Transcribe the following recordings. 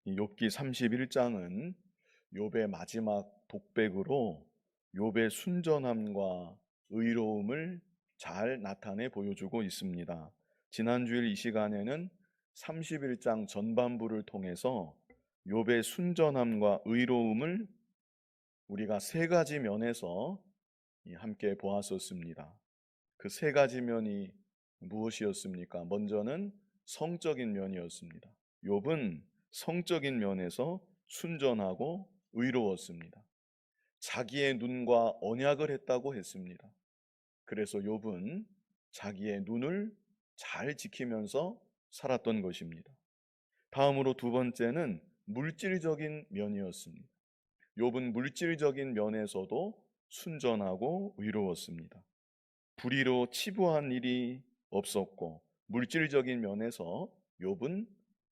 이 욥기 31장은 욥의 마지막 독백으로 욥의 순전함과 의로움을 잘 나타내 보여주고 있습니다. 지난주일 이 시간에는 31장 전반부를 통해서 욥의 순전함과 의로움을 우리가 세 가지 면에서 함께 보았었습니다. 그 세 가지 면이 무엇이었습니까? 먼저는 성적인 면이었습니다. 욥은 성적인 면에서 순전하고 의로웠습니다. 자기의 눈과 언약을 했다고 했습니다. 그래서 욥은 자기의 눈을 잘 지키면서 살았던 것입니다. 다음으로 두 번째는 물질적인 면이었습니다. 욥은 물질적인 면에서도 순전하고 의로웠습니다. 불의로 치부한 일이 없었고 물질적인 면에서 욥은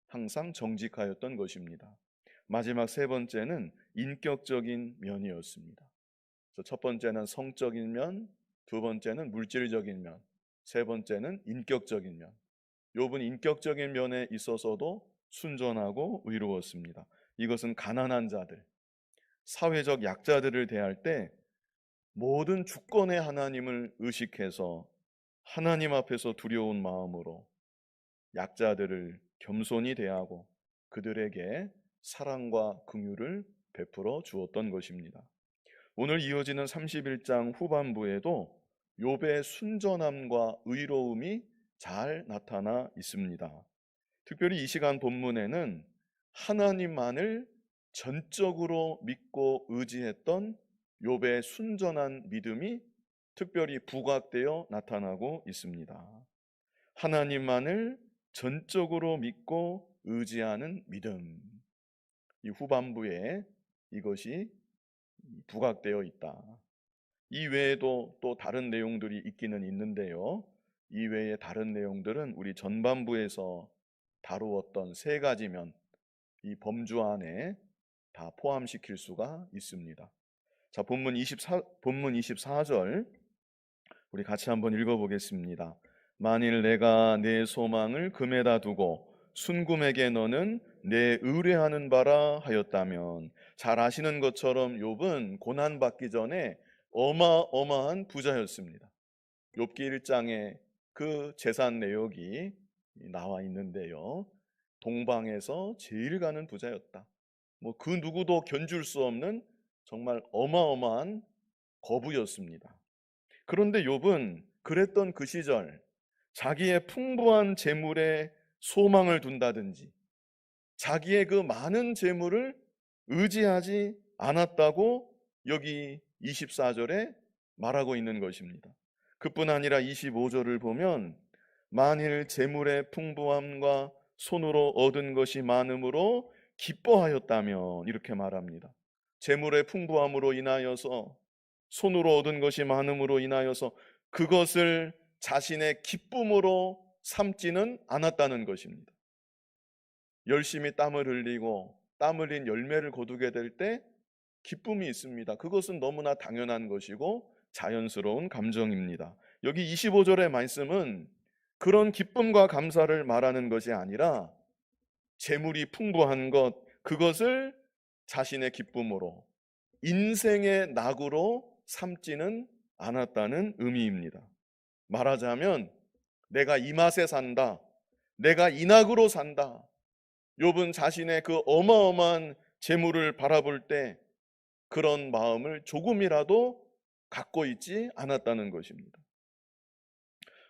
항상 정직하였던 것입니다. 마지막 세 번째는 인격적인 면이었습니다. 그래서 첫 번째는 성적인 면, 두 번째는 물질적인 면, 세 번째는 인격적인 면. 욥은 인격적인 면에 있어서도 순전하고 의로웠습니다. 이것은 가난한 자들, 사회적 약자들을 대할 때 모든 주권의 하나님을 의식해서 하나님 앞에서 두려운 마음으로 약자들을 겸손히 대하고 그들에게 사랑과 긍휼을 베풀어 주었던 것입니다. 오늘 이어지는 31장 후반부에도 욥의 순전함과 의로움이 잘 나타나 있습니다. 특별히 이 시간 본문에는 하나님만을 전적으로 믿고 의지했던 욥의 순전한 믿음이 특별히 부각되어 나타나고 있습니다. 하나님만을 전적으로 믿고 의지하는 믿음. 이 후반부에 이것이 부각되어 있다. 이 외에도 또 다른 내용들이 있기는 있는데요. 이 외의 다른 내용들은 우리 전반부에서 다루었던 세 가지 면, 이 범주 안에 다 포함시킬 수가 있습니다. 자, 본문 24절 우리 같이 한번 읽어보겠습니다. 만일 내가 내 소망을 금에다 두고 순금에게 너는 내 의뢰하는 바라 하였다면, 잘 아시는 것처럼 욥은 고난받기 전에 어마어마한 부자였습니다. 욥기 1장에 그 재산 내역이 나와 있는데요. 동방에서 제일 가는 부자였다. 뭐 그 누구도 견줄 수 없는 정말 어마어마한 거부였습니다. 그런데 욥은 그랬던 그 시절 자기의 풍부한 재물에 소망을 둔다든지 자기의 그 많은 재물을 의지하지 않았다고 여기 24절에 말하고 있는 것입니다. 그뿐 아니라 25절을 보면 만일 재물의 풍부함과 손으로 얻은 것이 많음으로 기뻐하였다면, 이렇게 말합니다. 재물의 풍부함으로 인하여서, 손으로 얻은 것이 많음으로 인하여서 그것을 자신의 기쁨으로 삼지는 않았다는 것입니다. 열심히 땀을 흘리고 땀 흘린 열매를 거두게 될 때 기쁨이 있습니다. 그것은 너무나 당연한 것이고 자연스러운 감정입니다. 여기 25절의 말씀은 그런 기쁨과 감사를 말하는 것이 아니라 재물이 풍부한 것, 그것을 자신의 기쁨으로, 인생의 낙으로 삼지는 않았다는 의미입니다. 말하자면 내가 이 맛에 산다, 내가 이 낙으로 산다. 욥은 자신의 그 어마어마한 재물을 바라볼 때 그런 마음을 조금이라도 갖고 있지 않았다는 것입니다.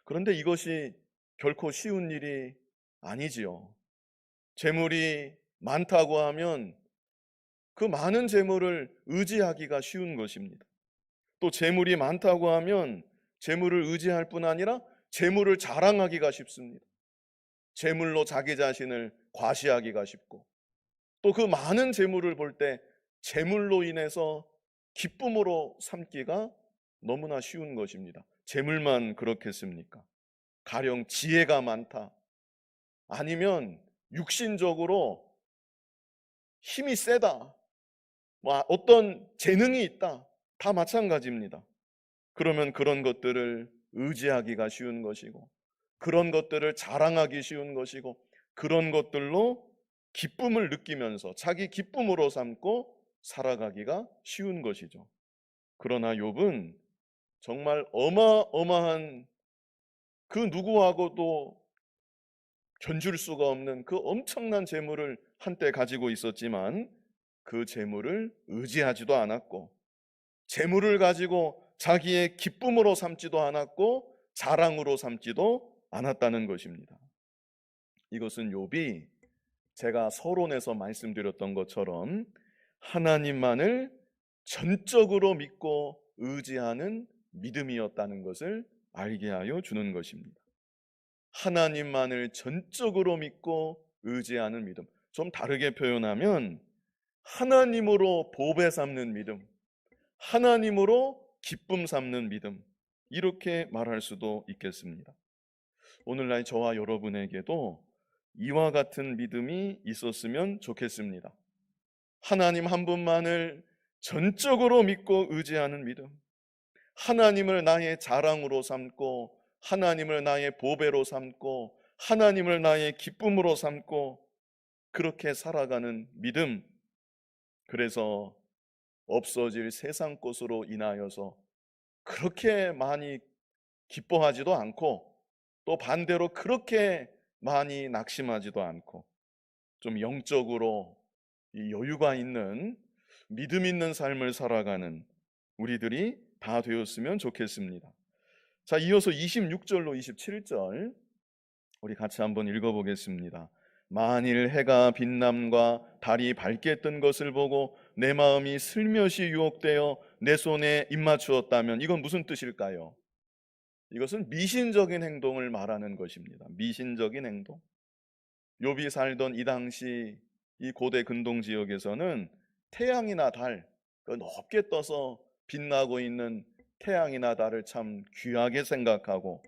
그런데 이것이 결코 쉬운 일이 아니지요. 재물이 많다고 하면 그 많은 재물을 의지하기가 쉬운 것입니다. 또 재물이 많다고 하면 재물을 의지할 뿐 아니라 재물을 자랑하기가 쉽습니다. 재물로 자기 자신을 과시하기가 쉽고, 또 그 많은 재물을 볼 때 재물로 인해서 기쁨으로 삼기가 너무나 쉬운 것입니다. 재물만 그렇겠습니까? 가령 지혜가 많다, 아니면 육신적으로 힘이 세다, 뭐 어떤 재능이 있다, 다 마찬가지입니다. 그러면 그런 것들을 의지하기가 쉬운 것이고, 그런 것들을 자랑하기 쉬운 것이고, 그런 것들로 기쁨을 느끼면서 자기 기쁨으로 삼고 살아가기가 쉬운 것이죠. 그러나 욥은 정말 어마어마한 그 누구하고도 견줄 수가 없는 그 엄청난 재물을 한때 가지고 있었지만 그 재물을 의지하지도 않았고 재물을 가지고 자기의 기쁨으로 삼지도 않았고 자랑으로 삼지도 않았다는 것입니다. 이것은 욥이 제가 서론에서 말씀드렸던 것처럼 하나님만을 전적으로 믿고 의지하는 믿음이었다는 것을 알게 하여 주는 것입니다. 하나님만을 전적으로 믿고 의지하는 믿음. 좀 다르게 표현하면 하나님으로 보배 삼는 믿음, 하나님으로 기쁨 삼는 믿음, 이렇게 말할 수도 있겠습니다. 오늘날 저와 여러분에게도 이와 같은 믿음이 있었으면 좋겠습니다. 하나님 한 분만을 전적으로 믿고 의지하는 믿음, 하나님을 나의 자랑으로 삼고 하나님을 나의 보배로 삼고 하나님을 나의 기쁨으로 삼고 그렇게 살아가는 믿음. 그래서 없어질 세상 것으로 인하여서 그렇게 많이 기뻐하지도 않고 또 반대로 그렇게 많이 낙심하지도 않고 좀 영적으로 이 여유가 있는 믿음 있는 삶을 살아가는 우리들이 다 되었으면 좋겠습니다. 자, 이어서 26절로 27절 우리 같이 한번 읽어보겠습니다. 만일 해가 빛남과 달이 밝게 뜬 것을 보고 내 마음이 슬며시 유혹되어 내 손에 입맞추었다면, 이건 무슨 뜻일까요? 이것은 미신적인 행동을 말하는 것입니다. 미신적인 행동. 욥이 살던 이 당시 이 고대 근동 지역에서는 태양이나 달, 그 높게 떠서 빛나고 있는 태양이나 달을 참 귀하게 생각하고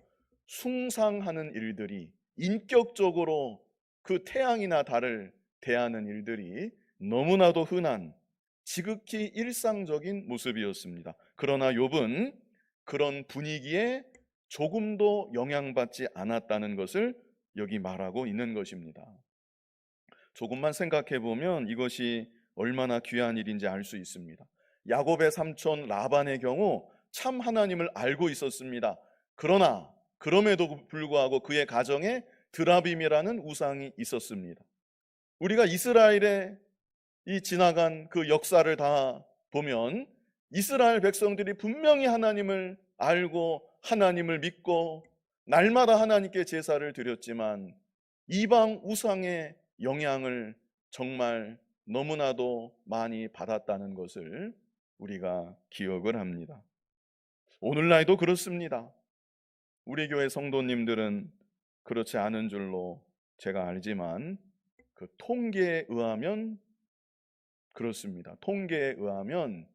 숭상하는 일들이, 인격적으로 그 태양이나 달을 대하는 일들이 너무나도 흔한 지극히 일상적인 모습이었습니다. 그러나 욥은 그런 분위기에 조금도 영향받지 않았다는 것을 여기 말하고 있는 것입니다. 조금만 생각해 보면 이것이 얼마나 귀한 일인지 알 수 있습니다. 야곱의 삼촌 라반의 경우 참 하나님을 알고 있었습니다. 그러나 그럼에도 불구하고 그의 가정에 드라빔이라는 우상이 있었습니다. 우리가 이스라엘의 이 지나간 그 역사를 다 보면 이스라엘 백성들이 분명히 하나님을 알고 하나님을 믿고 날마다 하나님께 제사를 드렸지만 이방 우상의 영향을 정말 너무나도 많이 받았다는 것을 우리가 기억을 합니다. 오늘날도 그렇습니다. 우리 교회 성도님들은 그렇지 않은 줄로 제가 알지만 그 통계에 의하면 그렇습니다. 통계에 의하면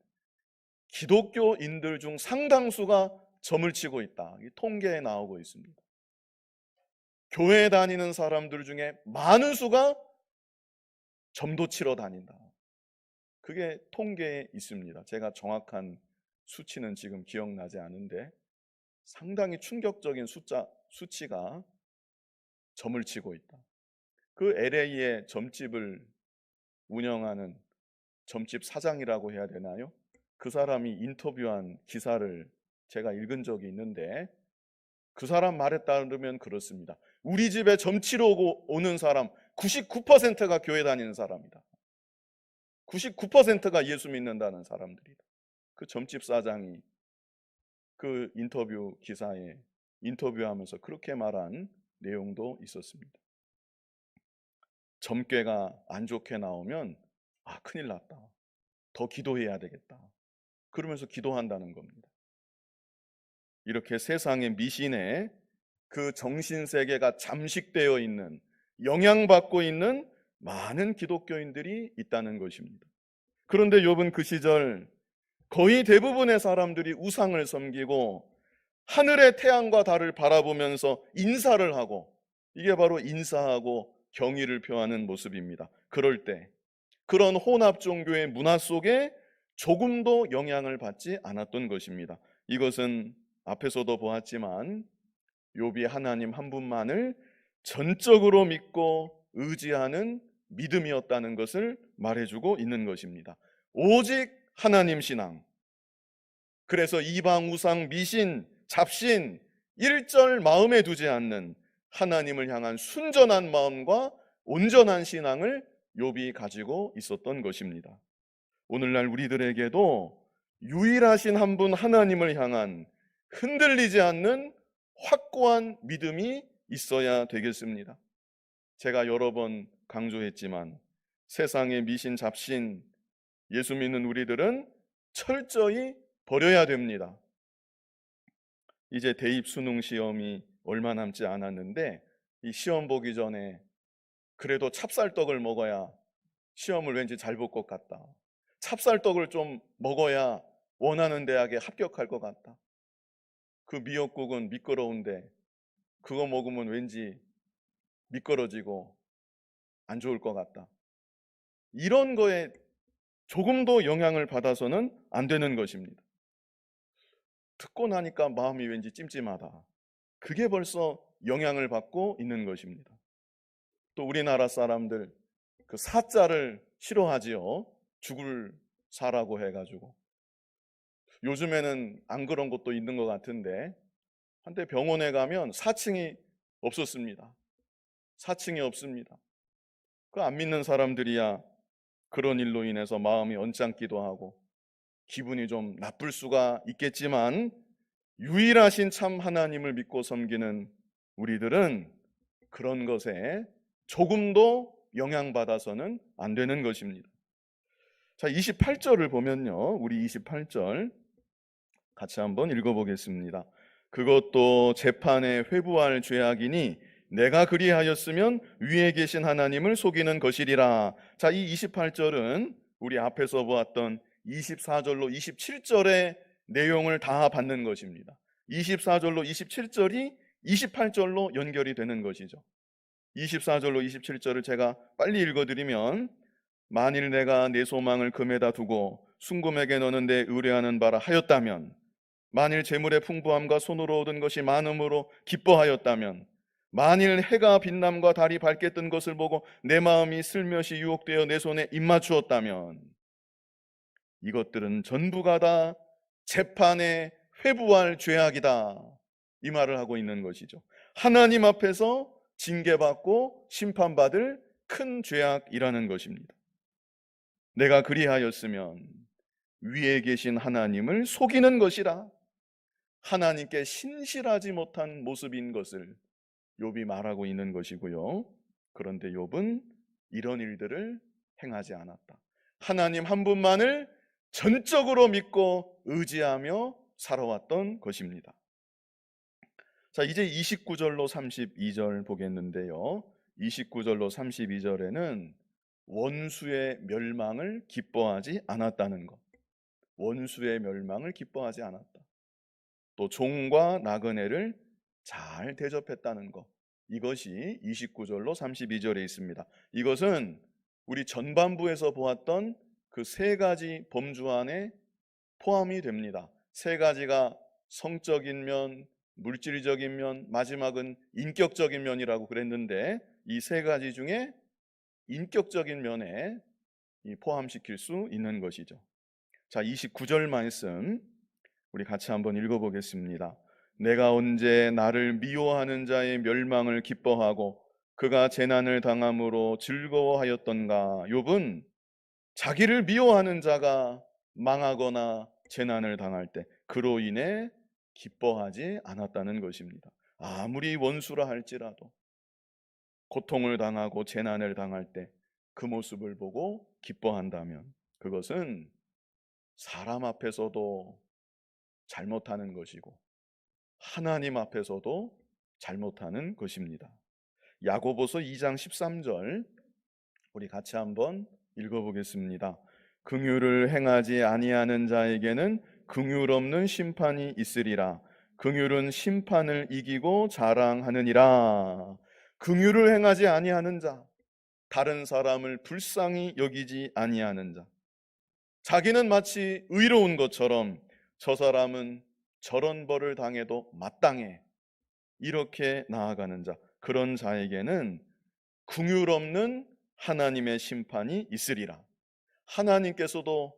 기독교인들 중 상당수가 점을 치고 있다. 이 통계에 나오고 있습니다. 교회 다니는 사람들 중에 많은 수가 점도 치러 다닌다. 그게 통계에 있습니다. 제가 정확한 수치는 지금 기억나지 않은데 상당히 충격적인 수치가 점을 치고 있다. 그 LA의 점집을 운영하는 점집 사장이라고 해야 되나요? 그 사람이 인터뷰한 기사를 제가 읽은 적이 있는데 그 사람 말에 따르면 그렇습니다. 우리 집에 점치러 오는 사람 99%가 교회 다니는 사람이다. 99%가 예수 믿는다는 사람들이다. 그 점집 사장이 그 인터뷰 기사에 인터뷰하면서 그렇게 말한 내용도 있었습니다. 점괘가 안 좋게 나오면 큰일 났다. 더 기도해야 되겠다. 그러면서 기도한다는 겁니다. 이렇게 세상의 미신에 그 정신세계가 잠식되어 있는, 영향받고 있는 많은 기독교인들이 있다는 것입니다. 그런데 욥은 그 시절 거의 대부분의 사람들이 우상을 섬기고 하늘의 태양과 달을 바라보면서 인사를 하고, 이게 바로 인사하고 경의를 표하는 모습입니다. 그럴 때 그런 혼합 종교의 문화 속에 조금도 영향을 받지 않았던 것입니다. 이것은 앞에서도 보았지만 욥이 하나님 한 분만을 전적으로 믿고 의지하는 믿음이었다는 것을 말해주고 있는 것입니다. 오직 하나님 신앙. 그래서 이방 우상 미신 잡신 일절 마음에 두지 않는 하나님을 향한 순전한 마음과 온전한 신앙을 욥이 가지고 있었던 것입니다. 오늘날 우리들에게도 유일하신 한 분 하나님을 향한 흔들리지 않는 확고한 믿음이 있어야 되겠습니다. 제가 여러 번 강조했지만 세상의 미신 잡신 예수 믿는 우리들은 철저히 버려야 됩니다. 이제 대입 수능 시험이 얼마 남지 않았는데 이 시험 보기 전에 그래도 찹쌀떡을 먹어야 시험을 왠지 잘 볼 것 같다. 찹쌀떡을 좀 먹어야 원하는 대학에 합격할 것 같다. 그 미역국은 미끄러운데 그거 먹으면 왠지 미끄러지고 안 좋을 것 같다. 이런 거에 조금도 영향을 받아서는 안 되는 것입니다. 듣고 나니까 마음이 왠지 찜찜하다. 그게 벌써 영향을 받고 있는 것입니다. 또 우리나라 사람들 그 사자를 싫어하지요. 죽을 사라고 해가지고. 요즘에는 안 그런 것도 있는 것 같은데 한때 병원에 가면 4층이 없었습니다. 4층이 없습니다. 그 안 믿는 사람들이야 그런 일로 인해서 마음이 언짢기도 하고 기분이 좀 나쁠 수가 있겠지만 유일하신 참 하나님을 믿고 섬기는 우리들은 그런 것에 조금도 영향받아서는 안 되는 것입니다. 자, 28절을 보면요. 우리 28절 같이 한번 읽어보겠습니다. 그것도 재판에 회부할 죄악이니 내가 그리하였으면 위에 계신 하나님을 속이는 것이리라. 자, 이 28절은 우리 앞에서 보았던 24절로 27절의 내용을 다 받는 것입니다. 24절로 27절이 28절로 연결이 되는 것이죠. 24절로 27절을 제가 빨리 읽어드리면 만일 내가 내 소망을 금에다 두고 순금에게 너는 내 의뢰하는 바라 하였다면 만일 재물의 풍부함과 손으로 얻은 것이 많음으로 기뻐하였다면 만일 해가 빛남과 달이 밝게 뜬 것을 보고 내 마음이 슬며시 유혹되어 내 손에 입맞추었다면 이것들은 전부가 다 재판에 회부할 죄악이다. 이 말을 하고 있는 것이죠. 하나님 앞에서 징계받고 심판받을 큰 죄악이라는 것입니다. 내가 그리하였으면 위에 계신 하나님을 속이는 것이라. 하나님께 신실하지 못한 모습인 것을 욥이 말하고 있는 것이고요. 그런데 욥은 이런 일들을 행하지 않았다. 하나님 한 분만을 전적으로 믿고 의지하며 살아왔던 것입니다. 자, 이제 29절로 32절 보겠는데요. 29절로 32절에는 원수의 멸망을 기뻐하지 않았다는 것. 원수의 멸망을 기뻐하지 않았다. 또 종과 나그네를 잘 대접했다는 것. 이것이 29절로 32절에 있습니다. 이것은 우리 전반부에서 보았던 그 세 가지 범주 안에 포함이 됩니다. 세 가지가 성적인 면, 물질적인 면, 마지막은 인격적인 면이라고 그랬는데 이 세 가지 중에 인격적인 면에 포함시킬 수 있는 것이죠. 자, 29절 말씀 우리 같이 한번 읽어보겠습니다. 내가 언제 나를 미워하는 자의 멸망을 기뻐하고 그가 재난을 당함으로 즐거워하였던가. 욥은 자기를 미워하는 자가 망하거나 재난을 당할 때 그로 인해 기뻐하지 않았다는 것입니다. 아무리 원수라 할지라도 고통을 당하고 재난을 당할 때 그 모습을 보고 기뻐한다면 그것은 사람 앞에서도 잘못하는 것이고 하나님 앞에서도 잘못하는 것입니다. 야고보서 2장 13절 우리 같이 한번 읽어보겠습니다. 긍휼을 행하지 아니하는 자에게는 긍휼 없는 심판이 있으리라. 긍휼은 심판을 이기고 자랑하느니라. 긍휼을 행하지 아니하는 자, 다른 사람을 불쌍히 여기지 아니하는 자, 자기는 마치 의로운 것처럼 저 사람은 저런 벌을 당해도 마땅해 이렇게 나아가는 자, 그런 자에게는 긍휼 없는 하나님의 심판이 있으리라. 하나님께서도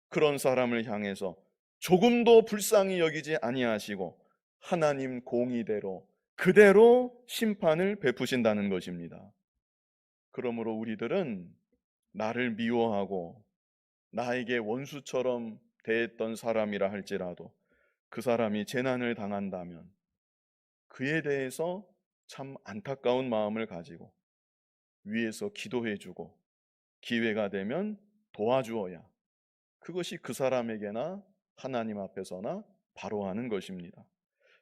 그런 사람을 향해서 조금도 불쌍히 여기지 아니하시고 하나님 공의대로 그대로 심판을 베푸신다는 것입니다. 그러므로 우리들은 나를 미워하고 나에게 원수처럼 대했던 사람이라 할지라도 그 사람이 재난을 당한다면 그에 대해서 참 안타까운 마음을 가지고 위에서 기도해주고 기회가 되면 도와주어야 그것이 그 사람에게나 하나님 앞에서나 바로 하는 것입니다.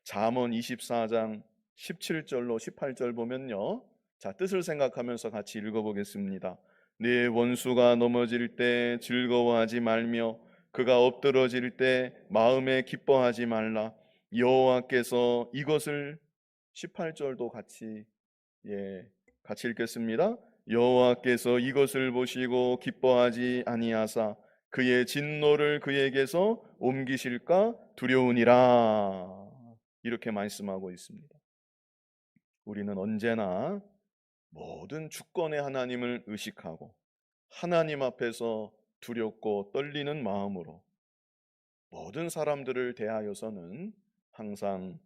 잠언 24장 17절로 18절 보면요. 자, 뜻을 생각하면서 같이 읽어보겠습니다. 네 원수가 넘어질 때 즐거워하지 말며 그가 엎드러질 때 마음에 기뻐하지 말라. 여호와께서 이것을 18절도 같이 읽겠습니다. 여호와께서 이것을 보시고 기뻐하지 아니하사 그의 진노를 그에게서 옮기실까 두려우니라. 이렇게 말씀하고 있습니다. 우리는 언제나 모든 주권의 하나님을 의식하고 하나님 앞에서 두렵고 떨리는 마음으로 모든 사람들을 대하여서는 항상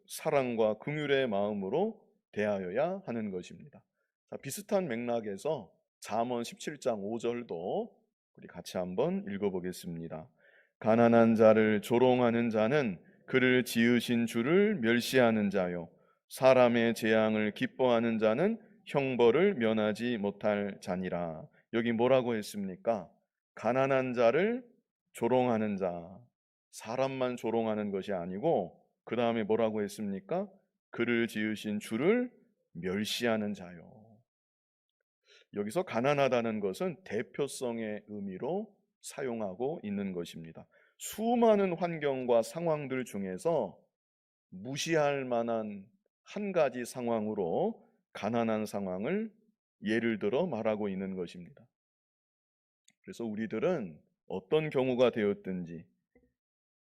사랑과 긍휼의 마음으로 대하여야 하는 것입니다. 자, 비슷한 맥락에서 잠언 17장 5절도 우리 같이 한번 읽어보겠습니다. 가난한 자를 조롱하는 자는 그를 지으신 주를 멸시하는 자요 사람의 재앙을 기뻐하는 자는 형벌을 면하지 못할 자니라. 여기 뭐라고 했습니까? 가난한 자를 조롱하는 자, 사람만 조롱하는 것이 아니고 그 다음에 뭐라고 했습니까? 그를 지으신 주를 멸시하는 자요. 여기서 가난하다는 것은 대표성의 의미로 사용하고 있는 것입니다. 수많은 환경과 상황들 중에서 무시할 만한 한 가지 상황으로 가난한 상황을 예를 들어 말하고 있는 것입니다. 그래서 우리들은 어떤 경우가 되었든지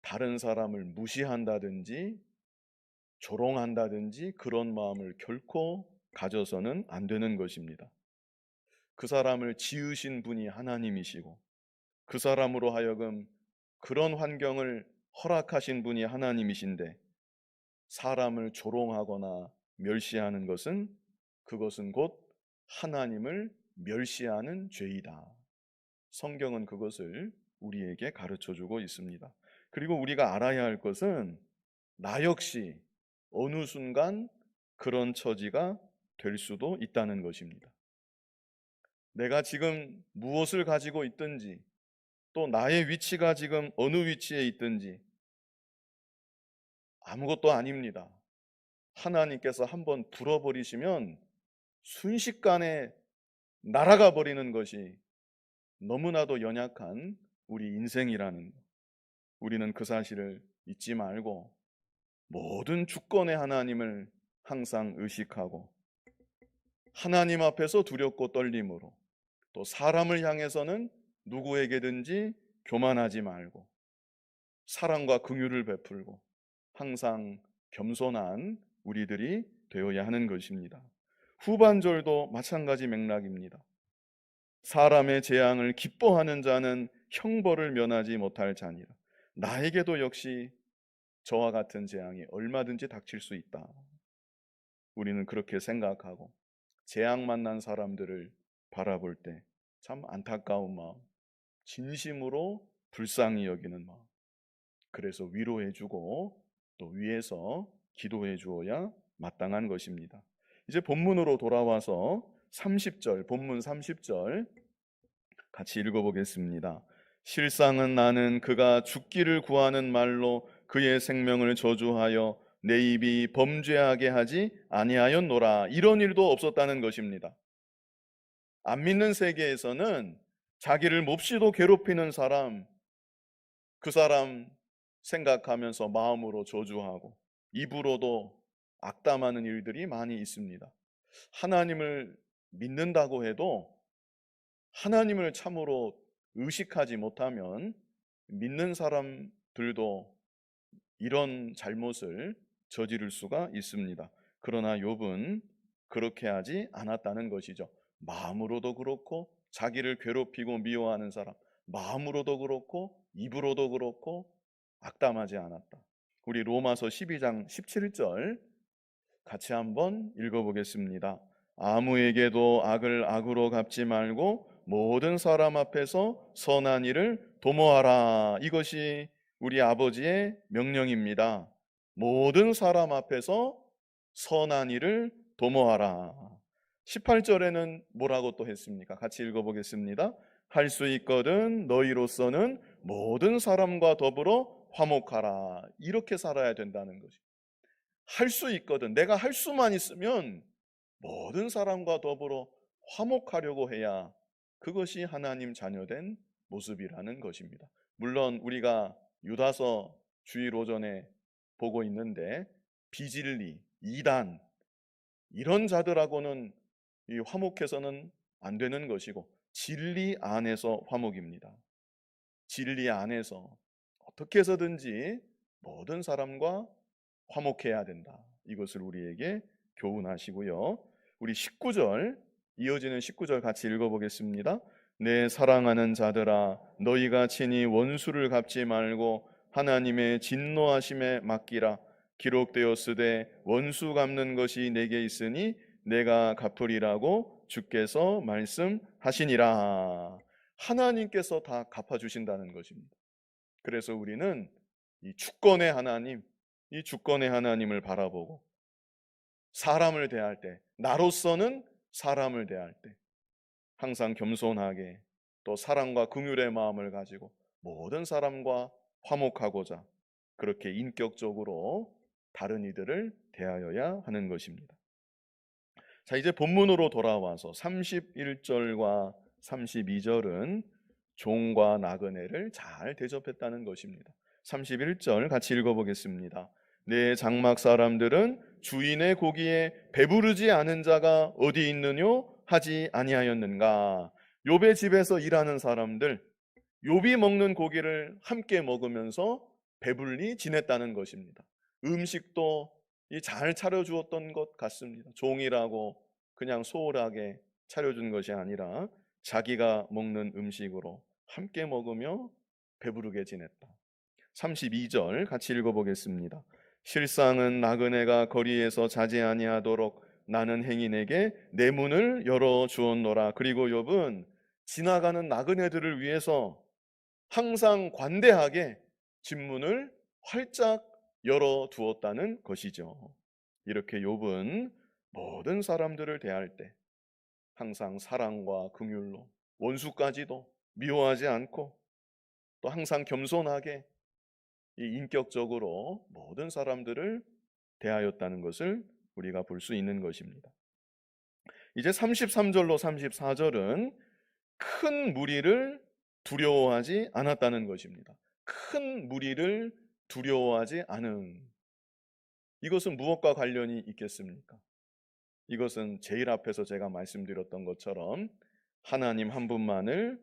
다른 사람을 무시한다든지 조롱한다든지 그런 마음을 결코 가져서는 안 되는 것입니다. 그 사람을 지으신 분이 하나님이시고 그 사람으로 하여금 그런 환경을 허락하신 분이 하나님이신데 사람을 조롱하거나 멸시하는 것은 그것은 곧 하나님을 멸시하는 죄이다. 성경은 그것을 우리에게 가르쳐 주고 있습니다. 그리고 우리가 알아야 할 것은 나 역시 어느 순간 그런 처지가 될 수도 있다는 것입니다. 내가 지금 무엇을 가지고 있든지 또 나의 위치가 지금 어느 위치에 있든지 아무것도 아닙니다. 하나님께서 한번 불어버리시면 순식간에 날아가 버리는 것이 너무나도 연약한 우리 인생이라는 것. 우리는 그 사실을 잊지 말고 모든 주권의 하나님을 항상 의식하고 하나님 앞에서 두렵고 떨림으로 또 사람을 향해서는 누구에게든지 교만하지 말고 사랑과 긍휼을 베풀고 항상 겸손한 우리들이 되어야 하는 것입니다. 후반절도 마찬가지 맥락입니다. 사람의 재앙을 기뻐하는 자는 형벌을 면하지 못할 자니라. 나에게도 역시 저와 같은 재앙이 얼마든지 닥칠 수 있다. 우리는 그렇게 생각하고 재앙 만난 사람들을 바라볼 때 참 안타까운 마음, 진심으로 불쌍히 여기는 마음, 그래서 위로해주고 또 위에서 기도해 주어야 마땅한 것입니다. 이제 본문으로 돌아와서 30절, 본문 30절 같이 읽어보겠습니다. 실상은 나는 그가 죽기를 구하는 말로 그의 생명을 저주하여 내 입이 범죄하게 하지 아니하였노라. 이런 일도 없었다는 것입니다. 안 믿는 세계에서는 자기를 몹시도 괴롭히는 사람, 그 사람 생각하면서 마음으로 저주하고 입으로도 악담하는 일들이 많이 있습니다. 하나님을 믿는다고 해도 하나님을 참으로 의식하지 못하면 믿는 사람들도 이런 잘못을 저지를 수가 있습니다. 그러나 욥은 그렇게 하지 않았다는 것이죠. 마음으로도 그렇고 자기를 괴롭히고 미워하는 사람 마음으로도 그렇고 입으로도 그렇고 악담하지 않았다. 우리 로마서 12장 17절 같이 한번 읽어보겠습니다. 아무에게도 악을 악으로 갚지 말고 모든 사람 앞에서 선한 일을 도모하라. 이것이 우리 아버지의 명령입니다. 모든 사람 앞에서 선한 일을 도모하라. 18절에는 뭐라고 또 했습니까? 같이 읽어보겠습니다. 할 수 있거든 너희로서는 모든 사람과 더불어 화목하라. 이렇게 살아야 된다는 것입니다. 할 수 있거든. 내가 할 수만 있으면 모든 사람과 더불어 화목하려고 해야 그것이 하나님 자녀된 모습이라는 것입니다. 물론 우리가 유다서 주일 오전에 보고 있는데 비진리, 이단 이런 자들하고는 이 화목해서는 안 되는 것이고 진리 안에서 화목입니다. 진리 안에서 어떻게 해서든지 모든 사람과 화목해야 된다. 이것을 우리에게 교훈하시고요. 우리 19절 이어지는 19절 같이 읽어보겠습니다. 내 사랑하는 자들아 너희가 친히 원수를 갚지 말고 하나님의 진노하심에 맡기라. 기록되었으되 원수 갚는 것이 내게 있으니 내가 갚으리라고 주께서 말씀하시니라. 하나님께서 다 갚아주신다는 것입니다. 그래서 우리는 이 주권의 하나님, 이 주권의 하나님을 바라보고 사람을 대할 때, 나로서는 사람을 대할 때 항상 겸손하게 또 사랑과 긍휼의 마음을 가지고 모든 사람과 화목하고자 그렇게 인격적으로 다른 이들을 대하여야 하는 것입니다. 자, 이제 본문으로 돌아와서 31절과 32절은 종과 나그네를 잘 대접했다는 것입니다. 31절 같이 읽어보겠습니다. 내 장막 사람들은 주인의 고기에 배부르지 않은 자가 어디 있느뇨 하지 아니하였는가. 욥의 집에서 일하는 사람들, 욥이 먹는 고기를 함께 먹으면서 배불리 지냈다는 것입니다. 음식도 잘 차려주었던 것 같습니다. 종이라고 그냥 소홀하게 차려준 것이 아니라 자기가 먹는 음식으로 함께 먹으며 배부르게 지냈다. 32절 같이 읽어보겠습니다. 실상은 나그네가 거리에서 자지 아니하도록 나는 행인에게 내 문을 열어 주었노라. 그리고 욥은 지나가는 나그네들을 위해서 항상 관대하게 집문을 활짝 열어 두었다는 것이죠. 이렇게 욥은 모든 사람들을 대할 때 항상 사랑과 긍휼로 원수까지도 미워하지 않고 또 항상 겸손하게 이 인격적으로 모든 사람들을 대하였다는 것을 우리가 볼 수 있는 것입니다. 이제 33절로 34절은 큰 무리를 두려워하지 않았다는 것입니다. 큰 무리를 두려워하지 않음. 이것은 무엇과 관련이 있겠습니까? 이것은 제일 앞에서 제가 말씀드렸던 것처럼 하나님 한 분만을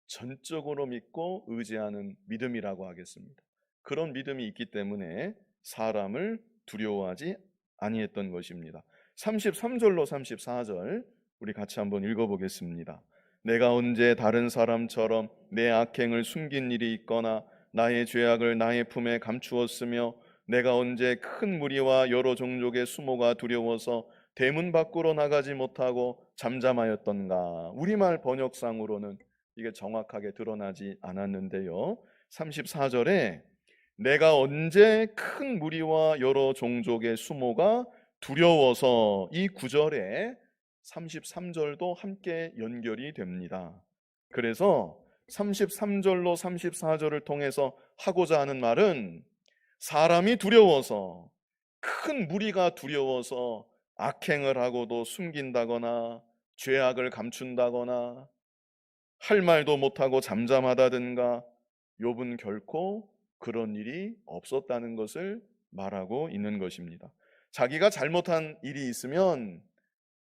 전적으로 믿고 의지하는 믿음이라고 하겠습니다. 그런 믿음이 있기 때문에 사람을 두려워하지 아니했던 것입니다. 33절로 34절 우리 같이 한번 읽어보겠습니다. 내가 언제 다른 사람처럼 내 악행을 숨긴 일이 있거나 나의 죄악을 나의 품에 감추었으며 내가 언제 큰 무리와 여러 종족의 수모가 두려워서 대문 밖으로 나가지 못하고 잠잠하였던가. 우리말 번역상으로는 이게 정확하게 드러나지 않았는데요. 34절에 내가 언제 큰 무리와 여러 종족의 수모가 두려워서, 이 구절에 33절도 함께 연결이 됩니다. 그래서 33절로 34절을 통해서 하고자 하는 말은 사람이 두려워서, 큰 무리가 두려워서 악행을 하고도 숨긴다거나 죄악을 감춘다거나 할 말도 못하고 잠잠하다든가, 욥은 결코 그런 일이 없었다는 것을 말하고 있는 것입니다. 자기가 잘못한 일이 있으면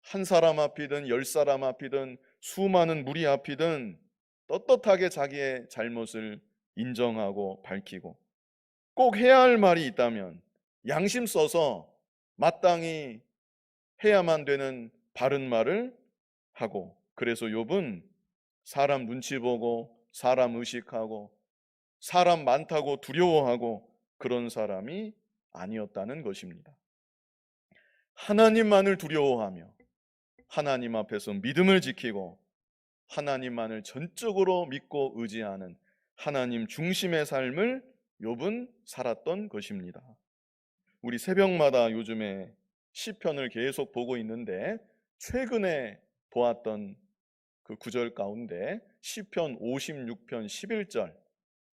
한 사람 앞이든 10사람 앞이든 수많은 무리 앞이든 떳떳하게 자기의 잘못을 인정하고 밝히고, 꼭 해야 할 말이 있다면 양심 써서 마땅히 해야만 되는 바른 말을 하고, 그래서 욥은 사람 눈치 보고 사람 의식하고 사람 많다고 두려워하고 그런 사람이 아니었다는 것입니다. 하나님만을 두려워하며 하나님 앞에서 믿음을 지키고 하나님만을 전적으로 믿고 의지하는 하나님 중심의 삶을 욥은 살았던 것입니다. 우리 새벽마다 요즘에 시편을 계속 보고 있는데 최근에 보았던 그 구절 가운데 시편 56편 11절,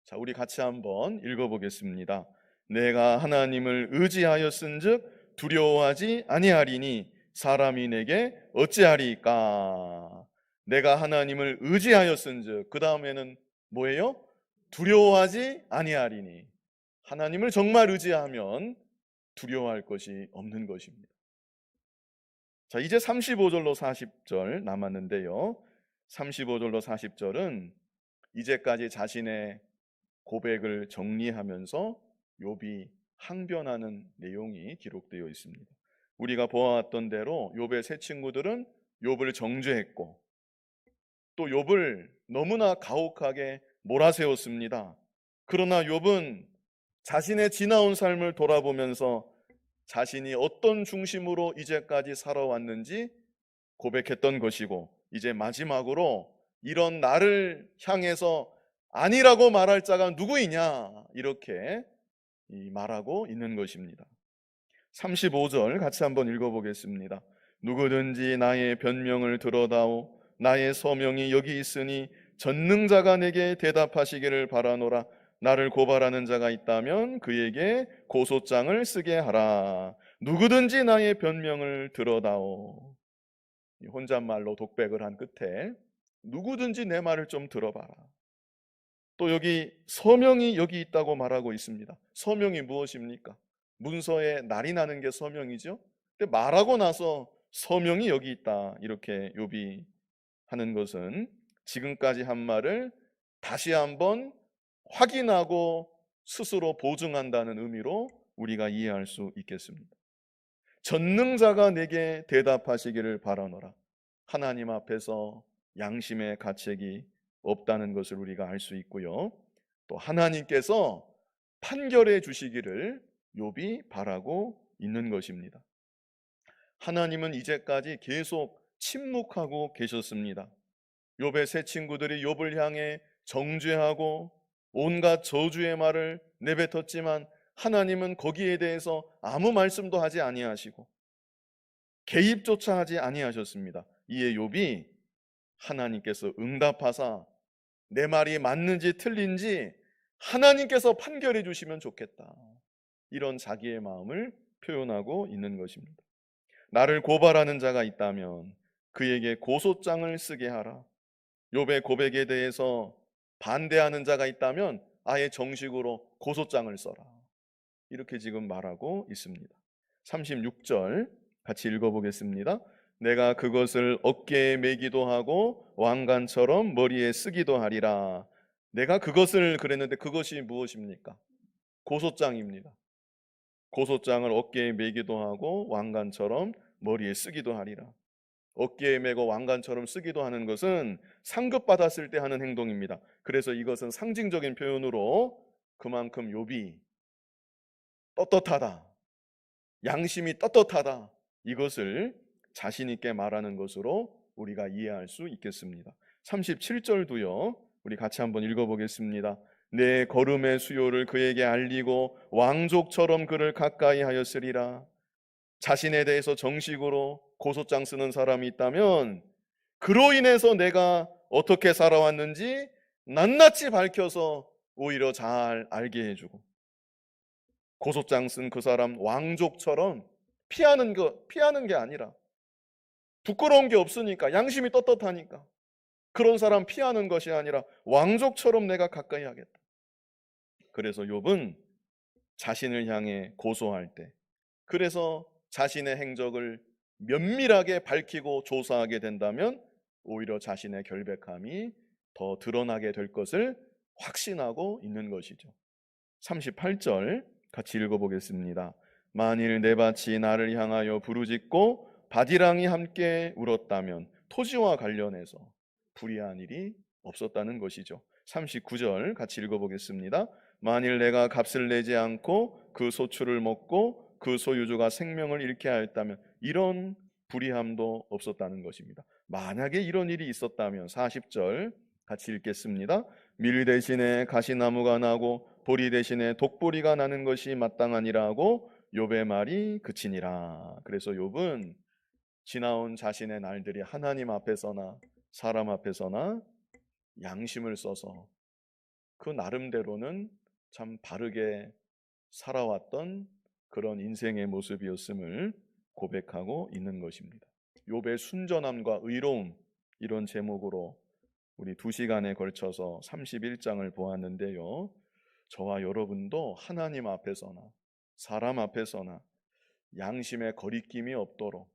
자, 우리 같이 한번 읽어보겠습니다. 내가 하나님을 의지하였은즉 두려워하지 아니하리니 사람이 내게 어찌하리까. 내가 하나님을 의지하였은즉, 그 다음에는 뭐예요? 두려워하지 아니하리니. 하나님을 정말 의지하면 두려워할 것이 없는 것입니다. 자, 이제 35절로 40절 남았는데요. 35절로 40절은 이제까지 자신의 고백을 정리하면서 욥이 항변하는 내용이 기록되어 있습니다. 우리가 보아왔던 대로 욥의 세 친구들은 욥을 정죄했고 또 욥을 너무나 가혹하게 몰아세웠습니다. 그러나 욥은 자신의 지나온 삶을 돌아보면서 자신이 어떤 중심으로 이제까지 살아왔는지 고백했던 것이고, 이제 마지막으로 이런 나를 향해서 아니라고 말할 자가 누구이냐, 이렇게 말하고 있는 것입니다. 35절 같이 한번 읽어보겠습니다. 누구든지 나의 변명을 들어다오. 나의 서명이 여기 있으니 전능자가 내게 대답하시기를 바라노라. 나를 고발하는 자가 있다면 그에게 고소장을 쓰게 하라. 누구든지 나의 변명을 들어다오. 혼잣말로 독백을 한 끝에 누구든지 내 말을 좀 들어봐라. 또 여기 서명이 여기 있다고 말하고 있습니다. 서명이 무엇입니까? 문서에 날이 나는 게 서명이죠. 근데 말하고 나서 서명이 여기 있다, 이렇게 욥이 하는 것은 지금까지 한 말을 다시 한번 확인하고 스스로 보증한다는 의미로 우리가 이해할 수 있겠습니다. 전능자가 내게 대답하시기를 바라노라. 하나님 앞에서 양심의 가책이 없다는 것을 우리가 알 수 있고요. 또 하나님께서 판결해 주시기를 욥이 바라고 있는 것입니다. 하나님은 이제까지 계속 침묵하고 계셨습니다. 욥의 세 친구들이 욥을 향해 정죄하고 온갖 저주의 말을 내뱉었지만 하나님은 거기에 대해서 아무 말씀도 하지 아니하시고 개입조차 하지 아니하셨습니다. 이에 욥이 하나님께서 응답하사 내 말이 맞는지 틀린지 하나님께서 판결해 주시면 좋겠다, 이런 자기의 마음을 표현하고 있는 것입니다. 나를 고발하는 자가 있다면 그에게 고소장을 쓰게 하라. 욥의 고백에 대해서 반대하는 자가 있다면 아예 정식으로 고소장을 써라, 이렇게 지금 말하고 있습니다. 36절 같이 읽어보겠습니다. 내가 그것을 어깨에 매기도 하고 왕관처럼 머리에 쓰기도 하리라. 내가 그것을 그랬는데 그것이 무엇입니까? 고소장입니다. 고소장을 어깨에 매기도 하고 왕관처럼 머리에 쓰기도 하리라. 어깨에 매고 왕관처럼 쓰기도 하는 것은 상급받았을 때 하는 행동입니다. 그래서 이것은 상징적인 표현으로 그만큼 욥이 떳떳하다, 양심이 떳떳하다, 이것을 자신 있게 말하는 것으로 우리가 이해할 수 있겠습니다. 37절도요. 우리 같이 한번 읽어보겠습니다. 내 걸음의 수요를 그에게 알리고 왕족처럼 그를 가까이 하였으리라. 자신에 대해서 정식으로 고소장 쓰는 사람이 있다면 그로 인해서 내가 어떻게 살아왔는지 낱낱이 밝혀서 오히려 잘 알게 해주고, 고소장 쓴 그 사람 왕족처럼 피하는 게 아니라, 부끄러운 게 없으니까, 양심이 떳떳하니까 그런 사람 피하는 것이 아니라 왕족처럼 내가 가까이 하겠다. 그래서 욥은 자신을 향해 고소할 때, 그래서 자신의 행적을 면밀하게 밝히고 조사하게 된다면 오히려 자신의 결백함이 더 드러나게 될 것을 확신하고 있는 것이죠. 38절 같이 읽어보겠습니다. 만일 내 밭이 나를 향하여 부르짖고 바디랑이 함께 울었다면 토지와 관련해서 불의한 일이 없었다는 것이죠. 39절 같이 읽어보겠습니다. 만일 내가 값을 내지 않고 그 소출을 먹고 그 소유주가 생명을 잃게 하였다면, 이런 불의함도 없었다는 것입니다. 만약에 이런 일이 있었다면 40절 같이 읽겠습니다. 밀 대신에 가시나무가 나고 보리 대신에 독보리가 나는 것이 마땅하니라 하고 욥의 말이 그치니라. 그래서 욥은 지나온 자신의 날들이 하나님 앞에서나 사람 앞에서나 양심을 써서 그 나름대로는 참 바르게 살아왔던 그런 인생의 모습이었음을 고백하고 있는 것입니다. 욥의 순전함과 의로움, 이런 제목으로 우리 2시간에 걸쳐서 31장을 보았는데요. 저와 여러분도 하나님 앞에서나 사람 앞에서나 양심의 거리낌이 없도록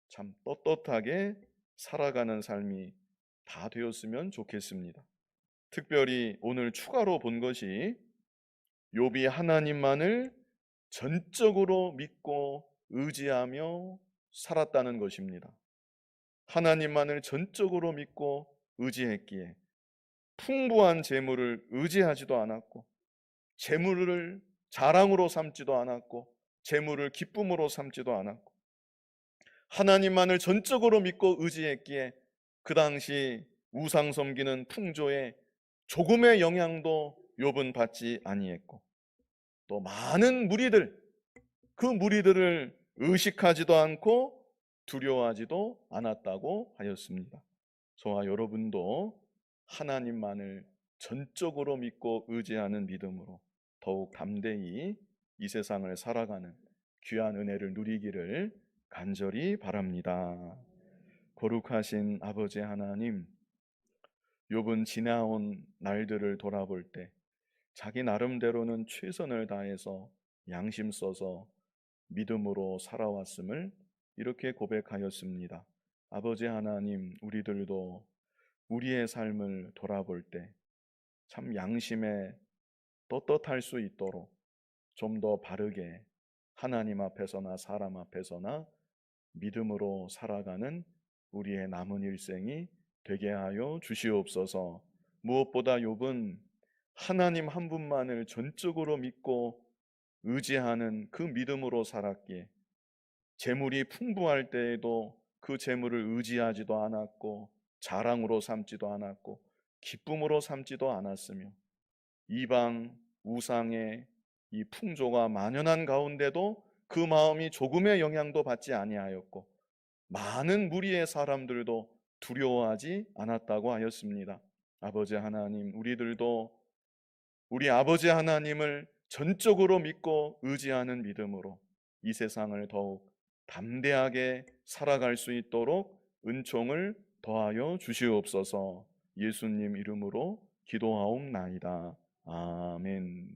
참 떳떳하게 살아가는 삶이 다 되었으면 좋겠습니다. 특별히 오늘 추가로 본 것이 욥이 하나님만을 전적으로 믿고 의지하며 살았다는 것입니다. 하나님만을 전적으로 믿고 의지했기에 풍부한 재물을 의지하지도 않았고, 재물을 자랑으로 삼지도 않았고, 재물을 기쁨으로 삼지도 않았고, 하나님만을 전적으로 믿고 의지했기에 그 당시 우상 섬기는 풍조에 조금의 영향도 욥은 받지 아니했고, 또 많은 무리들, 그 무리들을 의식하지도 않고 두려워하지도 않았다고 하였습니다. 저와 여러분도 하나님만을 전적으로 믿고 의지하는 믿음으로 더욱 담대히 이 세상을 살아가는 귀한 은혜를 누리기를 간절히 바랍니다. 거룩하신 아버지 하나님, 욥은 지나온 날들을 돌아볼 때 자기 나름대로는 최선을 다해서 양심 써서 믿음으로 살아왔음을 이렇게 고백하였습니다. 아버지 하나님, 우리들도 우리의 삶을 돌아볼 때 참 양심에 떳떳할 수 있도록 좀 더 바르게 하나님 앞에서나 사람 앞에서나 믿음으로 살아가는 우리의 남은 일생이 되게 하여 주시옵소서. 무엇보다 욥은 하나님 한 분만을 전적으로 믿고 의지하는 그 믿음으로 살았기에 재물이 풍부할 때에도 그 재물을 의지하지도 않았고, 자랑으로 삼지도 않았고, 기쁨으로 삼지도 않았으며, 이방 우상의 이 풍조가 만연한 가운데도 그 마음이 조금의 영향도 받지 아니하였고, 많은 무리의 사람들도 두려워하지 않았다고 하였습니다. 아버지 하나님, 우리들도 우리 아버지 하나님을 전적으로 믿고 의지하는 믿음으로 이 세상을 더욱 담대하게 살아갈 수 있도록 은총을 더하여 주시옵소서. 예수님 이름으로 기도하옵나이다. 아멘.